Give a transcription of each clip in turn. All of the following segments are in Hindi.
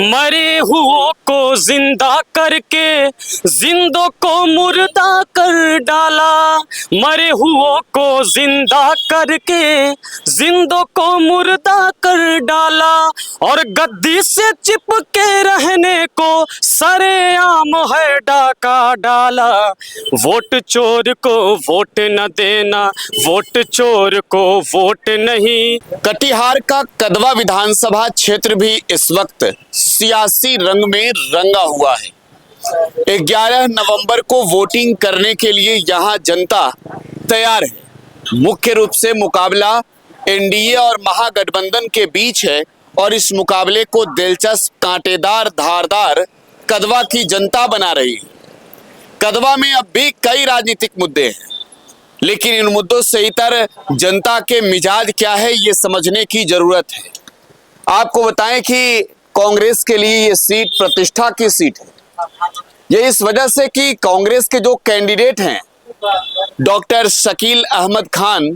मरे हुओं को जिंदा करके जिंदों को मुर्दा कर डाला। मरे हुओं को जिंदा करके जिंदों को मुर्दा कर डाला। और गद्दी से चिपके रहने को सरेआम है डाका डाला। वोट चोर को वोट न देना, वोट चोर को वोट नहीं। कटिहार का कदवा विधानसभा क्षेत्र भी इस वक्त सियासी रंग में रंगा हुआ है। 11 नवंबर को वोटिंग करने के लिए यहां जनता तैयार है। मुख्य रूप से मुकाबला एनडीए और महागठबंधन के बीच है और इस मुकाबले को दिलचस्प, कांटेदार, धारदार कदवा की जनता बना रही है। कदवा में अब भी कई राजनीतिक मुद्दे हैं, लेकिन इन मुद्दों से इतर जनता के मिजाज क्या है ये समझने की जरूरत है। आपको बताएं कि कांग्रेस के लिए ये सीट प्रतिष्ठा की सीट है। ये इस वजह से कि कांग्रेस के जो कैंडिडेट हैं डॉक्टर शकील अहमद खान,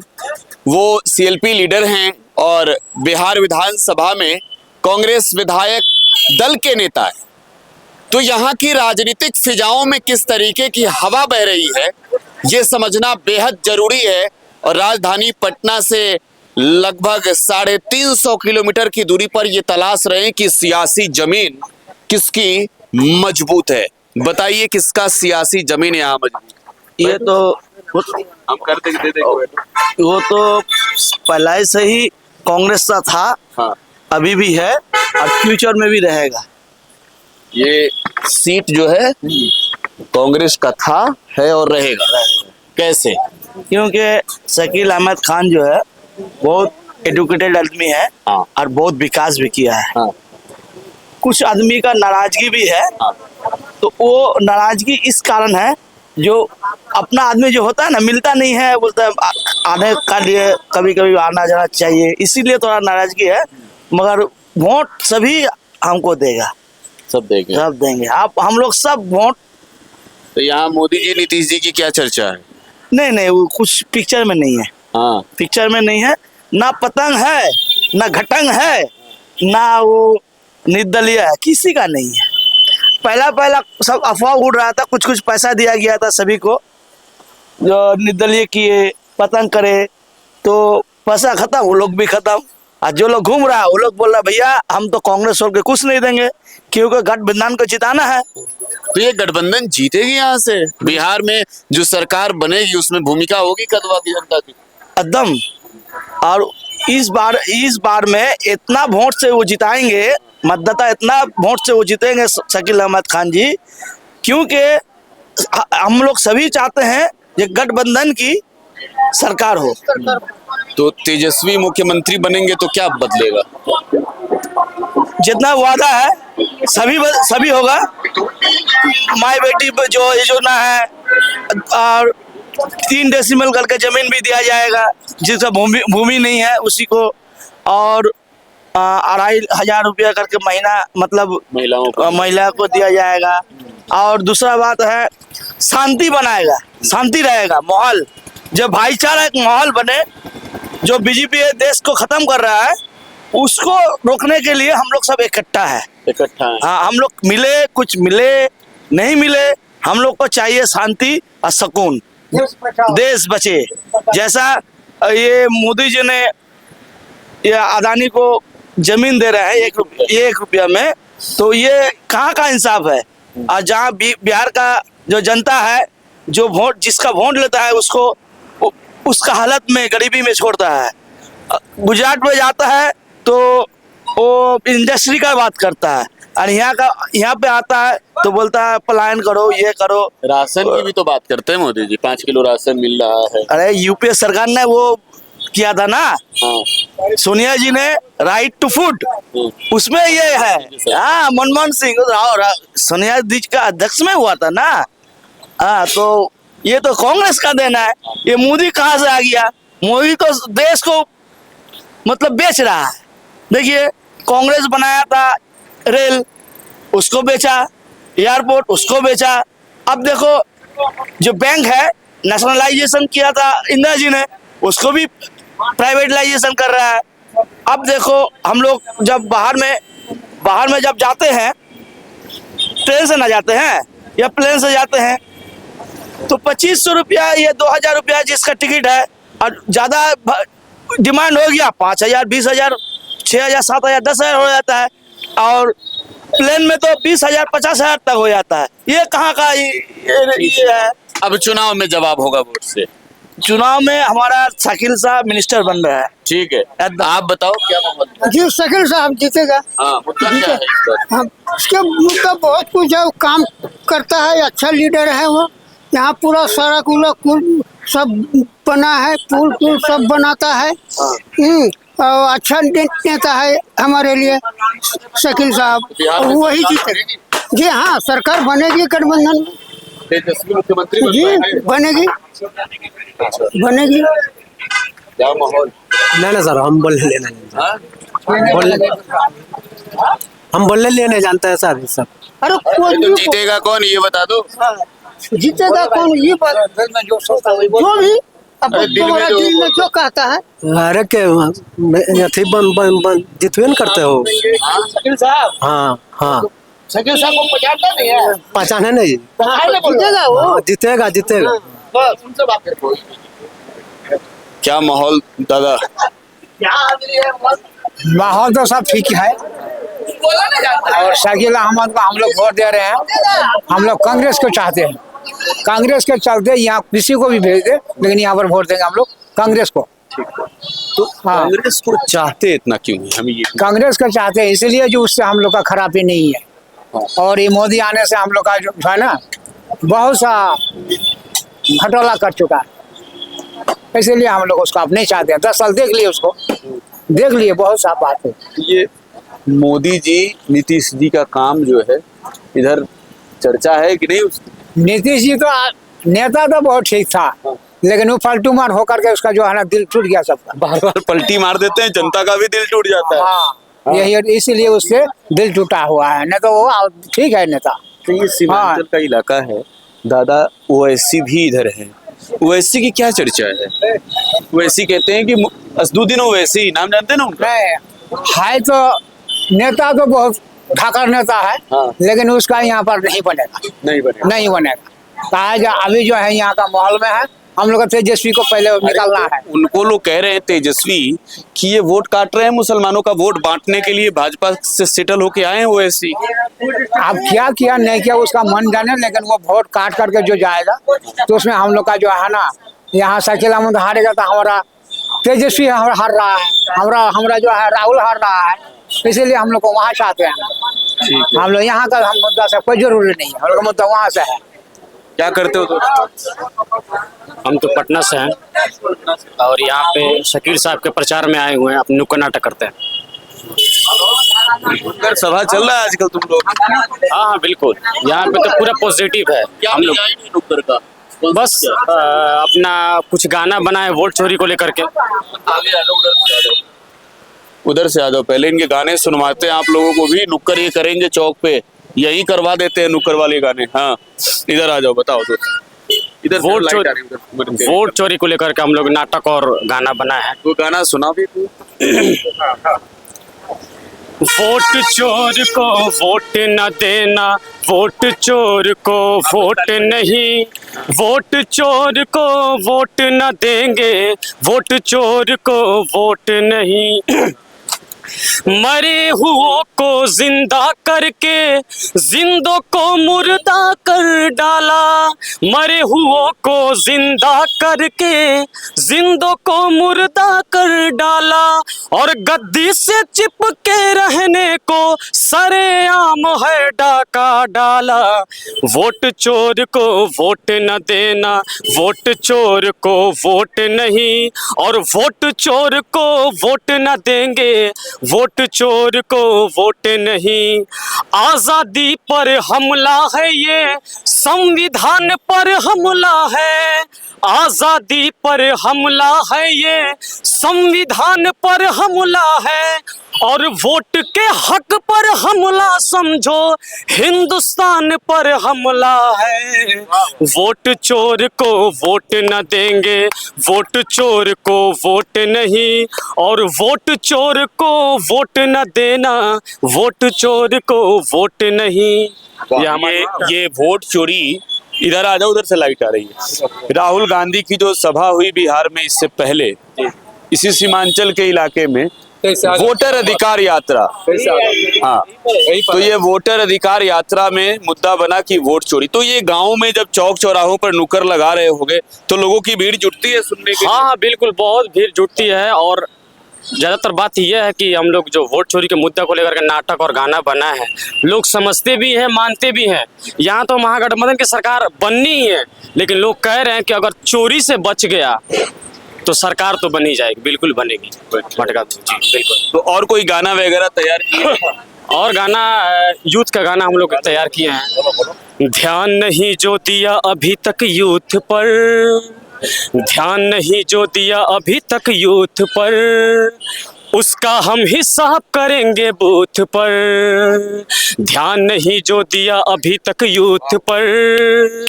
वो सीएलपी लीडर हैं और बिहार विधानसभा में कांग्रेस विधायक दल के नेता हैं। तो यहाँ की राजनीतिक फिजाओं में किस तरीके की हवा बह रही है ये समझना बेहद जरूरी है। और राजधानी पटना से लगभग 350 किलोमीटर की दूरी पर ये तलाश रहे हैं कि सियासी जमीन किसकी मजबूत है। बताइए किसका सियासी जमीन यहाँ मजबूत? ये तो हम कर देंगे। वो तो पहले से ही कांग्रेस का था, हाँ। अभी भी है और फ्यूचर में भी रहेगा। ये सीट जो है कांग्रेस का था, है और रहेगा। कैसे? क्योंकि शकील अहमद खान जो है बहुत एजुकेटेड आदमी है, हाँ। और बहुत विकास भी किया है। हाँ। कुछ आदमी का नाराजगी भी है, हाँ। तो वो नाराजगी इस कारण है, जो अपना आदमी जो होता है ना, मिलता नहीं है, बोलता है आने का लिए कभी कभी आना जाना चाहिए, इसीलिए थोड़ा नाराजगी है। मगर वोट सभी हमको देगा, सब देंगे, सब देंगे। आप हम लोग सब वोट। तो यहाँ मोदी जी, नीतीश जी की क्या चर्चा है? नहीं, वो कुछ पिक्चर में नहीं है। हाँ। पिक्चर में नहीं है, ना पतंग है, ना घटंग है, ना वो निर्दलीय है, किसी का नहीं है। पहला सब अफवाह उड़ रहा था, कुछ पैसा दिया गया था सभी को, जो निर्दलीय किए, पतंग करे, तो पैसा खत्म, वो लोग भी खत्म। और जो लोग घूम रहा है वो लोग बोल रहा है भैया हम तो कांग्रेस छोड़ के कुछ नहीं देंगे, क्योंकि गठबंधन को जिताना है। तो ये गठबंधन जीतेगी यहाँ से? बिहार में जो सरकार बनेगी उसमें भूमिका होगी कदवा की जनता की एकदम। और इस बार में इतना वोट से वो जिताएंगे, मतदाता इतना वोट से वो जीतेंगे शकील अहमद खान जी, क्योंकि हम लोग सभी चाहते हैं ये गठबंधन की सरकार हो। तो तेजस्वी मुख्यमंत्री बनेंगे तो क्या बदलेगा? जितना वादा है सभी होगा। माई बेटी जो योजना है, और 3 डेसिमल करके जमीन भी दिया जाएगा, जिसका भूमि नहीं है उसी को, और 2,500 रुपया करके महीना, मतलब महिला को दिया जाएगा। और दूसरा बात है शांति बनाएगा, शांति रहेगा माहौल, जब भाईचारा एक माहौल बने। जो बीजेपी देश को खत्म कर रहा है उसको रोकने के लिए हम लोग सब इकट्ठा है। हाँ, हम लोग मिले, कुछ मिले नहीं मिले, हम लोग को चाहिए शांति और सुकून, देश बचे। जैसा ये मोदी जी ने ये अदानी को जमीन दे रहे हैं 1 रुपया में, तो ये कहाँ का इंसाफ है? और जहाँ बिहार का जो जनता है, जो वोट जिसका वोट लेता है उसको उसका हालत में, गरीबी में छोड़ता है। गुजरात में जाता है तो वो इंडस्ट्री का बात करता है, और यहाँ पे आता है तो बोलता है पलायन करो, ये करो। राशन की भी तो बात करते हैं मोदी जी, 5 किलो राशन मिल रहा है। अरे यूपीए सरकार ने वो किया था ना। हाँ। सोनिया जी ने राइट टू फूड, उसमें ये है। हाँ, मनमोहन सिंह सोनिया जी का अध्यक्ष में हुआ था ना। हाँ, तो ये तो कांग्रेस का देना है। ये मोदी कहाँ से आ गया? मोदी तो देश को मतलब बेच रहा है। देखिए, कांग्रेस बनाया था रेल, उसको बेचा, एयरपोर्ट उसको बेचा। अब देखो जो बैंक है, नेशनलाइजेशन किया था इंदिरा जी ने, उसको भी प्राइवेटलाइजेशन कर रहा है। अब देखो हम लोग जब बाहर में बाहर में जब जाते हैं, ट्रेन से ना जाते हैं या प्लेन से जाते हैं, तो 2500 रुपया या 2000 रुपया जिसका टिकट है, और ज़्यादा डिमांड हो गया 5000, 20000, 6000, 7000, 10000 हो जाता है, और प्लेन में तो 20000, 50000 तक हो जाता है। ये कहाँ का ये है। अब चुनाव में जवाब होगा वोट से। चुनाव में हमारा शकील साहब मिनिस्टर बन रहा है। ठीक है, आप बताओ क्या माहौल है? जी शकील साहब जीतेगा। हाँ, मुद्दा क्या है इस बार? हम उसके मुद्दा बहुत कुछ है, वो काम करता है, अच्छा लीडर है वो। यहाँ पूरा सड़क उलक पुल सब बना है, पुल सब बनाता है। और अच्छा नेता है हमारे लिए शकील साहब, बिहार में वही सरकार जीतेगा। जी हाँ, सरकार बनेगी गठबंधन में। तेजस्वी मुख्यमंत्री जी बनेगी बनेगी। क्या माहौल? नहीं सर, हम बोलने लेना हाँ? हम बोलने लेने जानते हैं सर ये सब। अरे तो कोई भी जीतेगा कौन ये बता दो। जीतेगा कौन, ये बात जो भी अब अरे दिल में तुम्हारा जो- दिल में जो कहता है। अरे के अथी बन जितवे न करते हो। शकील साहब, हाँ हाँ, शकील साहब को पहचानता नहीं है। पहचाने नहीं। जीतेगा वो। हाँ, जीतेगा जीतेगा। बस उनसे बात करो। क्या माहौल दादा? माहौल तो सब ठीक है, और शकील अहमद को हम लोग वोट दे रहे हैं। हम लोग कांग्रेस को चाहते हैं, कांग्रेस के चलते यहाँ किसी को भी भेज दे, लेकिन यहाँ पर वोट देंगे हम लोग कांग्रेस को। तो कांग्रेस को चाहते इतना क्यों है? हमें ये कांग्रेस को चाहते हैं इसलिए जो उससे हम लोग का खराबी नहीं है, और ये मोदी आने से हम लोग का जो है ना बहुत सा घटोला कर चुका है, इसीलिए हम लोग उसको अब नहीं चाहते हैं। 10 साल देख लिए उसको, देख लिए, बहुत सा बात है। ये मोदी जी नीतीश जी का काम जो है इधर चर्चा है कि नहीं उसकी? नीतीश जी तो नेता तो बहुत ठीक था, लेकिन वो फालतू मार होकर के उसका जो है ना दिल टूट गया सबका। बार बार पलटी मार देते हैं, जनता का भी दिल टूट जाता है। हाँ, यही इसीलिए उससे दिल टूटा हुआ है, नहीं तो वो ठीक है नेता। तो ये सीमांचल का इलाका है दादा, ओवैसी भी इधर है। ओवैसी की क्या चर्चा है? ओवैसी कहते हैं कि असदुद्दीन ओवैसी, नाम जानते हैं ना उनका? नहीं है तो नेता तो बहुत ठाकर नेता है, हाँ। लेकिन उसका यहाँ पर नहीं बनेगा, नहीं बने। नहीं बनेगा। कहा जा अभी जो है यहाँ का माहौल में है, हम लोग तेजस्वी को पहले निकालना है। उनको लोग कह रहे हैं तेजस्वी कि ये वोट काट रहे हैं, मुसलमानों का वोट बांटने के लिए भाजपा से सेटल होके आए हैं ओवैसी। अब क्या किया नहीं किया उसका मन जाने, लेकिन वो वोट काट करके जो जाएगा तो उसमें हम लोग का जो है ना, यहाँ शकील अहमद हारेगा तो हमारा तेजस्वी हार रहा है, हमारा जो है राहुल हार रहा है, इसीलिए हम लोग को वहाँ चाहते हैं। हम लोग यहाँ का हम मुद्दा से कोई जरूरी नहीं है, हम लोग का मुद्दा वहाँ से है। क्या करते हो तो? हम तो पटना से हैं और यहाँ पे शकील साहब के प्रचार में आए हुए हैं, अपने नुक्कड़ नाटक करते हैं। उधर सभा चल रहा है आजकल तुम लोग? हाँ हाँ बिल्कुल, यहाँ पे तो पूरा पॉजिटिव है। हम लोग नुक्कड़ का बस अपना कुछ गाना बनाए वोट चोरी को लेकर के। उधर से आ जाओ, पहले इनके गाने सुनवाते हैं आप लोगों को भी। नुक्कड़ ये करेंगे चौक पे, यही करवा देते हैं नुक्कड़ वाले गाने। हाँ इधर आ जाओ, बताओ तो। इधर वोट लाइट आ चोरी, रही है उधर। वोट चोरी को लेकर के हम लोग नाटक और गाना बनाए हैं। वो गाना सुना भी तू? वोट चोर को वोट न देना, वोट चोर को वोट नहीं, वोट चोर को वोट न देंगे, वोट चोर को वोट नहीं। मरे हुओं को जिंदा करके जिंदों को मुर्दा कर डाला, मरे हुओं को जिंदा करके जिंदों को मुर्दा कर डाला, और गद्दी से चिपके रहने को सरेआम है डाका डाला। वोट चोर को वोट न देना, वोट चोर को वोट नहीं, और वोट चोर को वोट न देंगे, वोट चोर को वोट नहीं। आजादी पर हमला है ये, संविधान पर हमला है, आजादी पर हमला है ये, संविधान पर हमला है, और वोट के हक पर हमला समझो हिंदुस्तान पर हमला है। वोट चोर को वोट न देंगे, वोट चोर को वोट नहीं, और वोट चोर को वोट न देना, वोट चोर को वोट नहीं। ये वोट चोरी, इधर आ जाओ, उधर से लाइट आ रही है। राहुल गांधी की जो सभा हुई बिहार में इससे पहले, इसी सीमांचल के इलाके में वोटर अधिकार यात्रा, हाँ, तो ये वोटर अधिकार यात्रा में मुद्दा बना कि वोट चोरी। तो ये गांव में जब चौक चौराहों पर नुक्कड़ लगा रहे होंगे तो लोगों की भीड़ जुटती है सुनने के लिए? हाँ, बिल्कुल, बहुत भीड़ जुटती है। और ज्यादातर बात यह है कि हम लोग जो वोट चोरी के मुद्दा को लेकर के नाटक और गाना बना है, लोग समझते भी हैं, मानते भी हैं। यहाँ तो महागठबंधन की सरकार बननी ही है, लेकिन लोग कह रहे हैं कि अगर चोरी से बच गया तो सरकार तो बन ही जाएगी, बिल्कुल बनेगी। भटका जी, बिल्कुल। तो और कोई गाना वगैरह तैयार किए? और गाना, यूथ का गाना हम लोग तैयार किए हैं। ध्यान नहीं जो दिया अभी तक यूथ पर, ध्यान नहीं जो दिया अभी तक यूथ पर, उसका हम हिसाब करेंगे बूथ पर। ध्यान नहीं जो दिया अभी तक यूथ पर,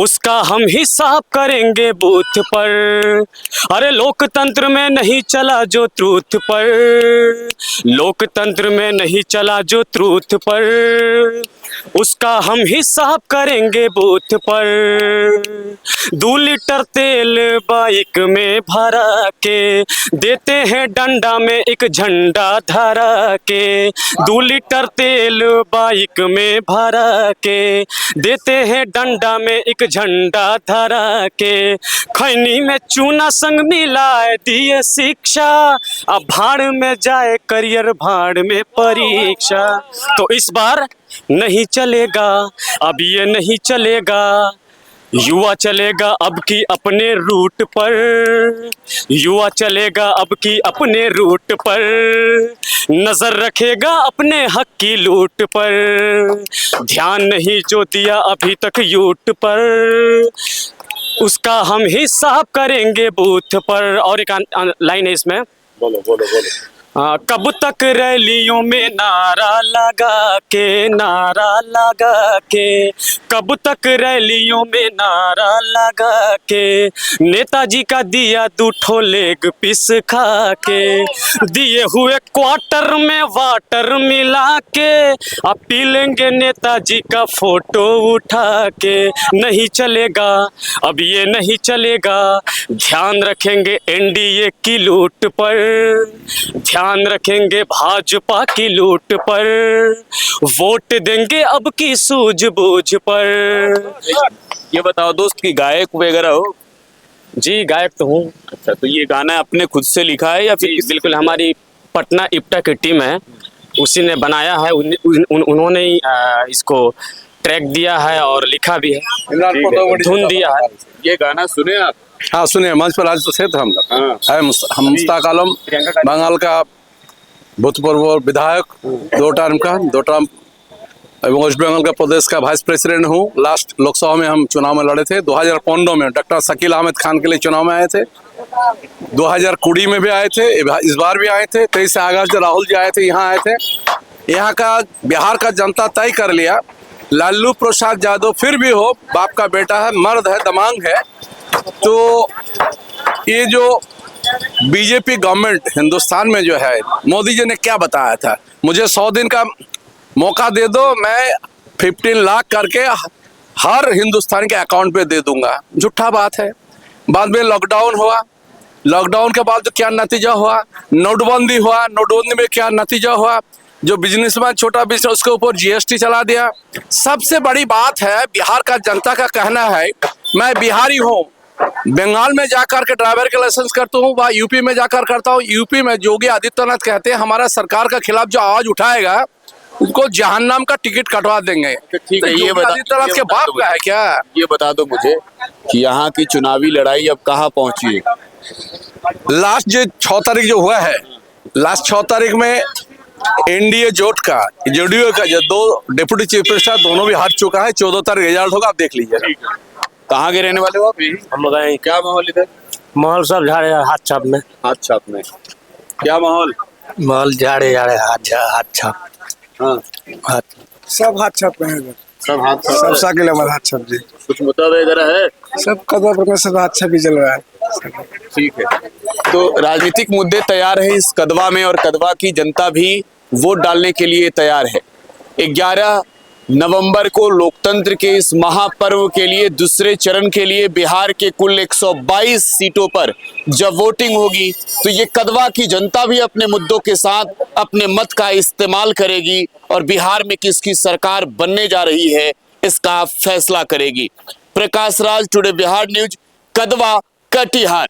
उसका हम हिसाब करेंगे बूथ पर। अरे लोकतंत्र में नहीं चला जो ट्रूथ पर, लोकतंत्र में नहीं चला जो ट्रूथ पर, उसका हम हिसाब करेंगे बूथ पर। 2 लीटर तेल बाइक में भरा के, देते हैं डंडा में एक झंडा धरा के। 2 लीटर तेल बाइक में भरा के, देते हैं डंडा में एक झंडा धरा के। खैनी में चूना संग मिलाए दिए शिक्षा, अब भाड़ में जाए करियर, भाड़ में परीक्षा। तो इस बार नहीं चलेगा, अब ये नहीं चलेगा, युवा चलेगा अब की अपने रूट पर, युवा चलेगा अब की अपने रूट पर, नजर रखेगा अपने हक की लूट पर। ध्यान नहीं जो दिया अभी तक यूथ पर, उसका हम हिसाब करेंगे बूथ पर। और एक लाइन है इसमें, बोलो बोलो बोलो। कब तक रैलियों में नारा लगा के, नारा लगा के, कब तक रैलियों में नारा लगा के, नेताजी का दिया 2 ठो लेग पीस खा के, दिए हुए क्वार्टर में वाटर मिला के, अब पी लेंगे नेताजी का फोटो उठा के। नहीं चलेगा, अब ये नहीं चलेगा, ध्यान रखेंगे एनडीए की लूट पर, ध्यान रखेंगे भाजपा की लूट पर, वोट देंगे अब की सूझबूझ पर। ये बताओ दोस्त कि गायक वगैरह हो? जी, गायक तो हूँ। अच्छा, तो ये गाना आपने खुद से लिखा है या फिर? बिल्कुल, हमारी पटना इप्टा की टीम है, उसी ने बनाया है। उन्होंने ही इसको ट्रैक दिया है और लिखा भी है, धुन दिया है। ये गाना सुने आप? हाँ सुने, मंच पर आज तो थे हम लोग। हम मुश्ताक आलम, बंगाल का भूतपूर्व विधायक, 2 टर्म एवं वेस्ट बंगाल का प्रदेश का वाइस प्रेसिडेंट हूँ। लास्ट लोकसभा में हम चुनाव में लड़े थे। 2015 में डॉक्टर शकील अहमद खान के लिए चुनाव में आए थे। 2020 में भी आए थे, इस बार भी आए थे। 23 अगस्त जो राहुल जी आए थे, यहाँ आए थे। यहाँ का बिहार का जनता तय कर लिया, लालू प्रसाद यादव फिर भी हो, बाप का बेटा है, मर्द है, दमांग है। तो ये जो बीजेपी गवर्नमेंट हिंदुस्तान में जो है, मोदी जी ने क्या बताया था, मुझे 100 दिन का मौका दे दो, मैं 15 लाख करके हर हिंदुस्तानी के अकाउंट पे दे दूंगा। झूठा बात है। बाद में लॉकडाउन हुआ, लॉकडाउन के बाद क्या नतीजा हुआ, नोटबंदी हुआ, नोटबंदी में क्या नतीजा हुआ, जो बिजनेसमैन छोटा बिजनेस उसके ऊपर जीएसटी चला दिया। सबसे बड़ी बात है, बिहार का जनता का कहना है, मैं बिहारी हूँ, बंगाल में जाकर के ड्राइवर के लाइसेंस करता हूँ, वह यूपी में जाकर करता हूँ। यूपी में योगी आदित्यनाथ कहते हैं हमारा सरकार के खिलाफ जो आवाज उठाएगा उसको जहन्नम का टिकट कटवा देंगे। ठीक है, ये आदित्यनाथ के बाप का है क्या? ये बता दो मुझे कि यहाँ की चुनावी लड़ाई अब कहाँ पहुंची है? लास्ट जो 6 तारीख जो हुआ है, लास्ट 6 तारीख में एनडीए जोट का, जेडीयू का जो 2 डिप्टी चीफ मिनिस्टर दोनों भी हार चुका है। 14 तारीख रिजल्ट होगा, आप देख लीजिए। कहाँ के रहने वाले हो आप? हम लोग क्या माहौल इधर? माहौल सब झाड़े हाथ छाप में। हाथ छाप में क्या माहौल? माल जाड़े जाड़े हाथ छाप हाँ हाथ सब हाथ छाप रहे हैं सब हाथ सब साइकिल हमारे हाथ छाप जी कुछ मुद्दा वगैरह है? सब कदवा पर सब हाथ छाप ही चल रहा है। ठीक है, तो राजनीतिक मुद्दे तैयार है इस कदवा में और कदवा की जनता भी वोट डालने के लिए तैयार है। 11 नवंबर को लोकतंत्र के इस महापर्व के लिए दूसरे चरण के लिए बिहार के कुल 122 सीटों पर जब वोटिंग होगी तो ये कदवा की जनता भी अपने मुद्दों के साथ अपने मत का इस्तेमाल करेगी और बिहार में किसकी सरकार बनने जा रही है इसका फैसला करेगी। Prakash Raj, today Bihar news, Kadwa, Katihar.